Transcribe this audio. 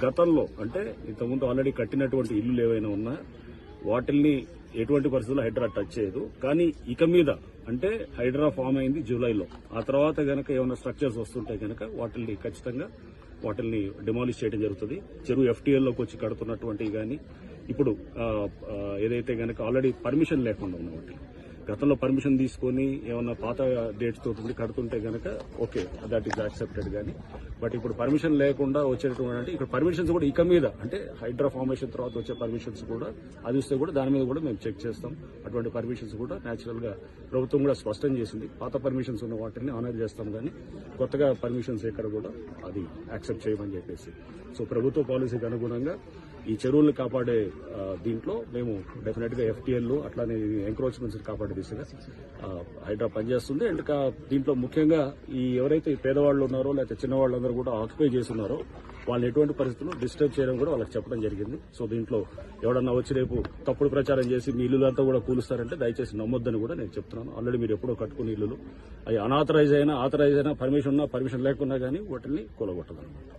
గతంలో అంటే ఇంతకుముందు ఆల్రెడీ కట్టినటువంటి ఇల్లులు ఏవైనా ఉన్నా వాటిల్ని ఎటువంటి పరిస్థితుల్లో హైడ్రా టచ్ చేయదు. కానీ ఇక మీద అంటే హైడ్రా ఫామ్ అయింది జూలైలో. ఆ తర్వాత గనక ఏమైనా స్ట్రక్చర్స్ వస్తుంటే గనక వాటిల్ని ఖచ్చితంగా వాటిల్ని డిమాలిష్ చేయడం జరుగుతుంది. చెరువు ఎఫ్టీఎల్లోకి వచ్చి కడుతున్నటువంటివి కానీ ఇప్పుడు ఏదైతే గనక ఆల్రెడీ పర్మిషన్ లేకుండా ఉన్న వాటి గతంలో పర్మిషన్ తీసుకుని ఏమన్నా పాత డేట్స్ తోటి కడుతుంటే గనక ఓకే, దట్ ఈస్ యాక్సెప్టెడ్. కానీ బట్ ఇప్పుడు పర్మిషన్ లేకుండా వచ్చేటువంటి ఇక్కడ పర్మిషన్స్ కూడా ఇక మీద అంటే హైడ్రా ఫార్మేషన్ తర్వాత వచ్చే పర్మిషన్స్ కూడా అది వస్తే కూడా దాని మీద కూడా మేము చెక్ చేస్తాం. అటువంటి పర్మిషన్స్ కూడా న్యాచురల్ గా ప్రభుత్వం కూడా స్పష్టం చేసింది. పాత పర్మిషన్స్ ఉన్న వాటిని ఆనర్ చేస్తాం, కానీ కొత్తగా పర్మిషన్స్ ఎక్కడ కూడా అది యాక్సెప్ట్ చేయమని చెప్పేసి. సో ప్రభుత్వ పాలసీకి అనుగుణంగా ఈ చెరువులను కాపాడే దీంట్లో మేము డెఫినెట్ గా ఎఫ్టీఎల్ అట్లానే ఎంక్రోచ్మెంట్స్ కాపాడే దిశగా హైడ్రా పనిచేస్తుంది. అండ్ దీంట్లో ముఖ్యంగా ఈ ఎవరైతే పేదవాళ్ళు ఉన్నారో లేకపోతే చిన్నవాళ్ళందరూ కూడా ఆక్యుపై చేస్తున్నారో వాళ్ళని ఎటువంటి పరిస్థితుల్లో డిస్టర్బ్ చేయడం కూడా వాళ్ళకి చెప్పడం జరిగింది. సో దీంట్లో ఎవడన్నా వచ్చి రేపు తప్పుడు ప్రచారం చేసి మీ ఇల్లులంతా కూడా కూలుస్తారంటే దయచేసి నమ్మొద్దని కూడా నేను చెప్తున్నాను. ఆల్రెడీ మీరు ఎప్పుడో కట్టుకునే ఇల్లులు అవి అనాథరైజ్ అయినా ఆథరైజ్ అయినా పర్మిషన్ ఉన్నా పర్మిషన్ లేకున్నా కానీ వాటిని కూలగొట్టదన్నమాట.